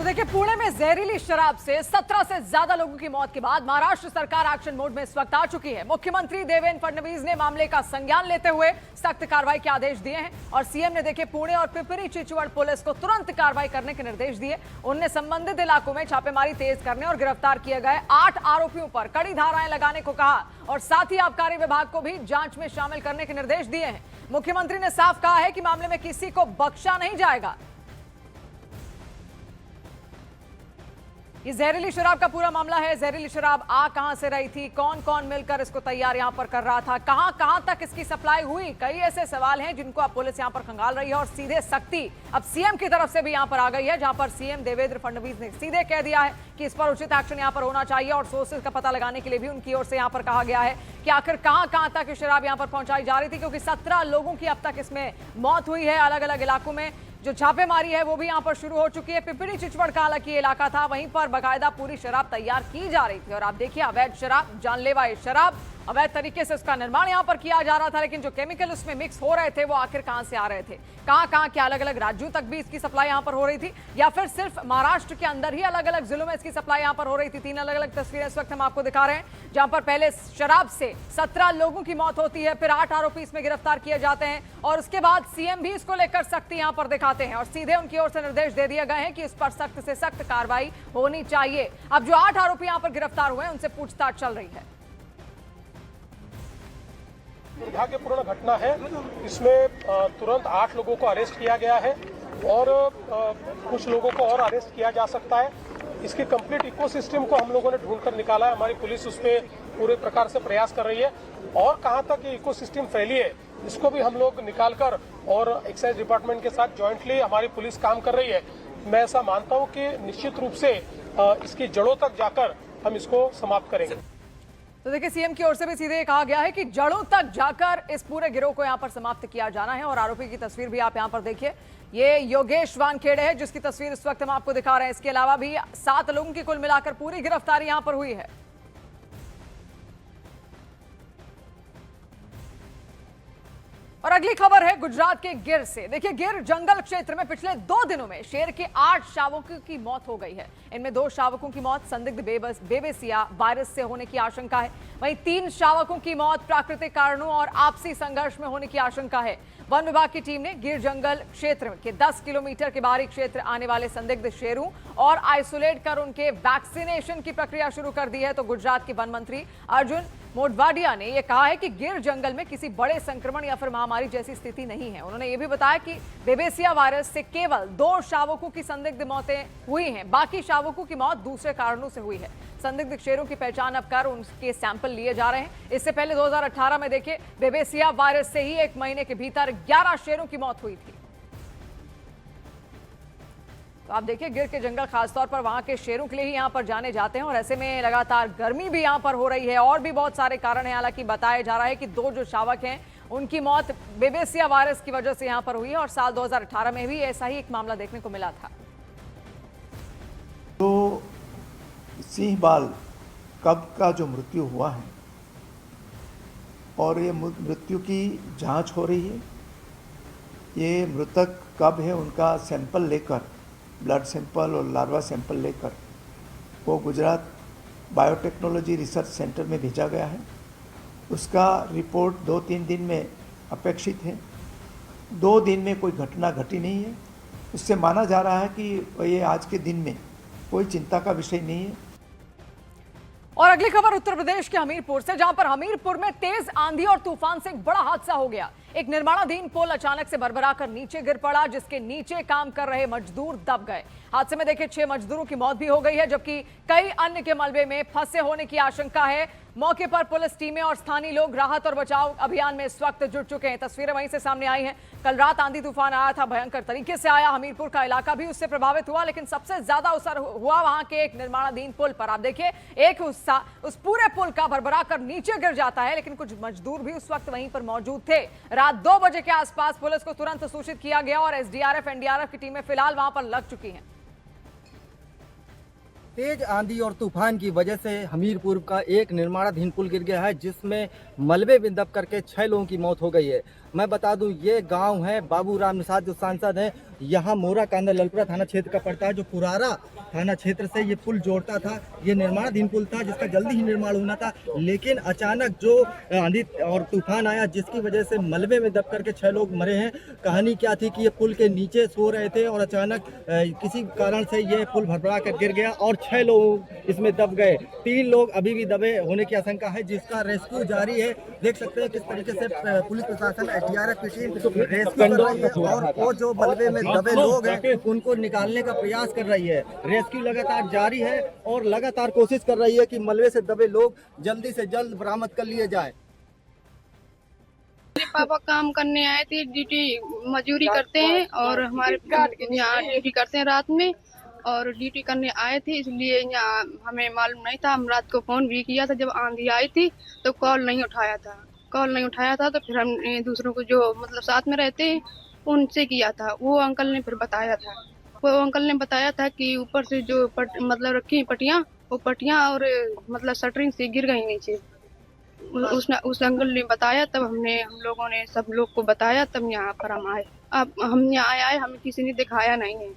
तो देखिए, पुणे में जहरीली शराब से 17 से ज्यादा लोगों की मौत के बाद महाराष्ट्र सरकार एक्शन मोड में इस वक्त आ चुकी है। मुख्यमंत्री देवेंद्र फडणवीस ने मामले का संज्ञान लेते हुए सख्त कार्रवाई के आदेश दिए हैं और सीएम ने देखिए पुणे और पिपरी चिचवड़ पुलिस को तुरंत कार्रवाई करने के निर्देश दिए। उनने संबंधित इलाकों में छापेमारी तेज करने और गिरफ्तार किए गए 8 आरोपियों पर कड़ी धाराएं लगाने को कहा और साथ ही आबकारी विभाग को भी जांच में शामिल करने के निर्देश दिए हैं। मुख्यमंत्री ने साफ कहा है कि मामले में किसी को बख्शा नहीं जाएगा। ये जहरीली शराब का पूरा मामला है। जहरीली शराब आ कहां से रही थी, कौन कौन मिलकर इसको तैयार यहां पर कर रहा था, कहां कहां तक इसकी सप्लाई हुई, कई ऐसे सवाल हैं जिनको अब पुलिस यहां पर खंगाल रही है और सीधे सख्ती अब सीएम की तरफ से भी यहां पर आ गई है, जहां पर सीएम देवेंद्र फडणवीस ने सीधे कह दिया है कि इस पर उचित एक्शन यहां पर होना चाहिए और सोर्सेज का पता लगाने के लिए भी उनकी ओर से यहां पर कहा गया है कि आखिर कहां कहां तक शराब यहां पर पहुंचाई जा रही थी, क्योंकि 17 लोगों की अब तक इसमें मौत हुई है। अलग अलग इलाकों में जो छापेमारी है वो भी यहां पर शुरू हो चुकी है। पिपरी चिचवड़ का हालांकि इलाका था, वहीं पर बाकायदा पूरी शराब तैयार की जा रही थी और आप देखिए अवैध शराब, जानलेवा शराब, अवैध तरीके से उसका निर्माण यहां पर किया जा रहा था, लेकिन जो केमिकल उसमें मिक्स हो रहे थे वो आखिर कहां से आ रहे थे, कहां कहां के अलग अलग राज्यों तक भी इसकी सप्लाई यहां पर हो रही थी या फिर सिर्फ महाराष्ट्र के अंदर ही अलग अलग जिलों में इसकी सप्लाई यहां पर हो रही थी। 3 अलग अलग तस्वीरें इस वक्त हम आपको दिखा रहे हैं, जहां पर पहले शराब से 17 लोगों की मौत होती है, फिर 8 आरोपी इसमें गिरफ्तार किए जाते हैं और उसके बाद सीएम भी इसको लेकर सख्ती यहां पर दिखाते हैं और सीधे उनकी ओर से निर्देश दे दिए गए हैं कि इस पर सख्त से सख्त कार्रवाई होनी चाहिए। अब जो 8 आरोपी यहां पर गिरफ्तार हुए हैं उनसे पूछताछ चल रही है। दुर्भाग्यपूर्ण घटना है, इसमें तुरंत 8 लोगों को अरेस्ट किया गया है और कुछ लोगों को और अरेस्ट किया जा सकता है। इसके कंप्लीट इकोसिस्टम को हम लोगों ने ढूंढकर निकाला है, हमारी पुलिस उस पर पूरे प्रकार से प्रयास कर रही है और कहां तक ये इकोसिस्टम फैली है इसको भी हम लोग निकालकर और एक्साइज डिपार्टमेंट के साथ जॉइंटली हमारी पुलिस काम कर रही है। मैं ऐसा मानता हूं कि निश्चित रूप से इसकी जड़ों तक जाकर हम इसको समाप्त करेंगे। तो देखिए, सीएम की ओर से भी सीधे कहा गया है कि जड़ों तक जाकर इस पूरे गिरोह को यहां पर समाप्त किया जाना है और आरोपी की तस्वीर भी आप यहां पर देखिए, ये योगेश वानखेड़े है जिसकी तस्वीर इस वक्त हम आपको दिखा रहे हैं। इसके अलावा भी 7 लोगों की कुल मिलाकर पूरी गिरफ्तारी यहां पर हुई है। और अगली खबर है गुजरात के गिर से। देखिए, गिर जंगल क्षेत्र में पिछले 2 दिनों में शेर के 8 शावकों की मौत हो गई है। इनमें 2 शावकों की मौत संदिग्ध बेबेसिया वायरस से होने की आशंका है, वहीं 3 शावकों की मौत प्राकृतिक कारणों और आपसी संघर्ष में होने की आशंका है। वन विभाग की टीम ने गिर जंगल क्षेत्र के 10 किलोमीटर के बाहरी क्षेत्र आने वाले संदिग्ध शेरों और आइसोलेट कर उनके वैक्सीनेशन की प्रक्रिया शुरू कर दी है। तो गुजरात के वन मंत्री अर्जुन मोढवाडिया ने यह कहा है कि गिर जंगल में किसी बड़े संक्रमण या फिर महामारी जैसी स्थिति नहीं है। उन्होंने यह भी बताया कि बेबेसिया वायरस से केवल 2 शावकों की संदिग्ध मौतें हुई हैं, बाकी शावकों की मौत दूसरे कारणों से हुई है। संदिग्ध शेरों की पहचान अब कर उनके सैंपल लिए जा रहे हैं। इससे पहले 2018 में देखिए बेबेसिया वायरस से ही 1 महीने के भीतर 11 शेरों की मौत हुई थी। तो आप देखिए, गिर के जंगल खासतौर पर वहां के शेरों के लिए ही यहां पर जाने जाते हैं और ऐसे में लगातार गर्मी भी यहां पर हो रही है और भी बहुत सारे कारण हैं। हालांकि बताया जा रहा है कि 2 जो शावक हैं उनकी मौत बेबेसिया वायरस की वजह से यहां पर हुई है और साल 2018 में भी ऐसा ही एक मामला देखने को मिला था। तो सिंह बाल कब का जो मृत्यु हुआ है और ये मृत्यु की जांच हो रही है, ये मृतक कब है उनका सैंपल लेकर, ब्लड सैंपल और लार्वा सैंपल लेकर वो गुजरात बायोटेक्नोलॉजी रिसर्च सेंटर में भेजा गया है। उसका रिपोर्ट 2-3 दिन में अपेक्षित है। 2 दिन में कोई घटना घटी नहीं है, उससे माना जा रहा है कि ये आज के दिन में कोई चिंता का विषय नहीं है। और अगली खबर उत्तर प्रदेश के हमीरपुर से, जहां पर हमीरपुर में तेज आंधी और तूफान से एक बड़ा हादसा हो गया। एक निर्माणाधीन पुल अचानक से भरभराकर नीचे गिर पड़ा, जिसके नीचे काम कर रहे मजदूर दब गए। हादसे में देखिए 6 मजदूरों की मौत भी हो गई है, जबकि कई अन्य के मलबे में फंसे होने की आशंका है। मौके पर पुलिस टीमें और स्थानीय लोग राहत और बचाव अभियान में इस वक्त जुट चुके हैं। तस्वीरें वहीं से सामने आई हैं। कल रात आंधी तूफान आया था, भयंकर तरीके से आया, हमीरपुर का इलाका भी उससे प्रभावित हुआ, लेकिन सबसे ज्यादा असर हुआ वहां के एक निर्माणाधीन पुल पर। आप देखिए, एक हिस्सा उस पूरे पुल का भरभरा कर नीचे गिर जाता है, लेकिन कुछ मजदूर भी उस वक्त वहीं पर मौजूद थे। रात 2 बजे के आसपास पुलिस को तुरंत सूचित किया गया और एसडीआरएफ एनडीआरएफ की टीमें फिलहाल वहां पर लग चुकी हैं। तेज आंधी और तूफान की वजह से हमीरपुर का एक निर्माणाधीन पुल गिर गया है, जिसमें मलबे में दब करके 6 लोगों की मौत हो गई है। मैं बता दूं, ये गांव है बाबूराम निषाद जो सांसद हैं, यहाँ मोरा कांदा ललपुरा थाना क्षेत्र का पड़ता है, जो पुरारा थाना क्षेत्र से ये पुल जोड़ता था। ये निर्माणाधीन पुल था जिसका जल्दी ही निर्माण होना था, लेकिन अचानक जो आंधी और तूफान आया जिसकी वजह से मलबे में दब करके 6 लोग मरे हैं। कहानी क्या थी कि ये पुल के नीचे सो रहे थे और अचानक किसी कारण से ये पुल भरभरा कर गिर गया और 6 लोग इसमें दब गए। 3 लोग अभी भी दबे होने की आशंका है, जिसका रेस्क्यू जारी है। देख सकते हैं किस तरीके से पुलिस प्रशासन एसडीआरएफ की टीम रेस्क्यू कर रही है और वो जो मलबे में दबे लोग हैं उनको निकालने का प्रयास कर रही है। रेस्क्यू लगातार जारी है और लगातार कोशिश कर रही है कि मलबे से दबे लोग जल्दी से जल्द बरामद कर लिए जाए। मेरे पापा काम करने आए थे, ड्यूटी मजदूरी करते हैं और हमारे यहाँ ड्यूटी करते हैं रात में, और ड्यूटी करने आए थे, इसलिए यहाँ हमें मालूम नहीं था। हम रात को फोन भी किया था, जब आंधी आई थी तो कॉल नहीं उठाया था। तो फिर हमने दूसरों को जो मतलब साथ में रहते हैं उनसे किया था। वो अंकल ने फिर बताया था कि ऊपर से जो मतलब रखी पट्टियाँ, वो पट्टियाँ और मतलब शटरिंग से गिर गई नीचे। उस अंकल ने बताया, तब हम लोगों ने सब लोग को बताया, तब यहाँ पर हम आए। अब हम यहाँ आए, हमें किसी ने दिखाया नहीं है।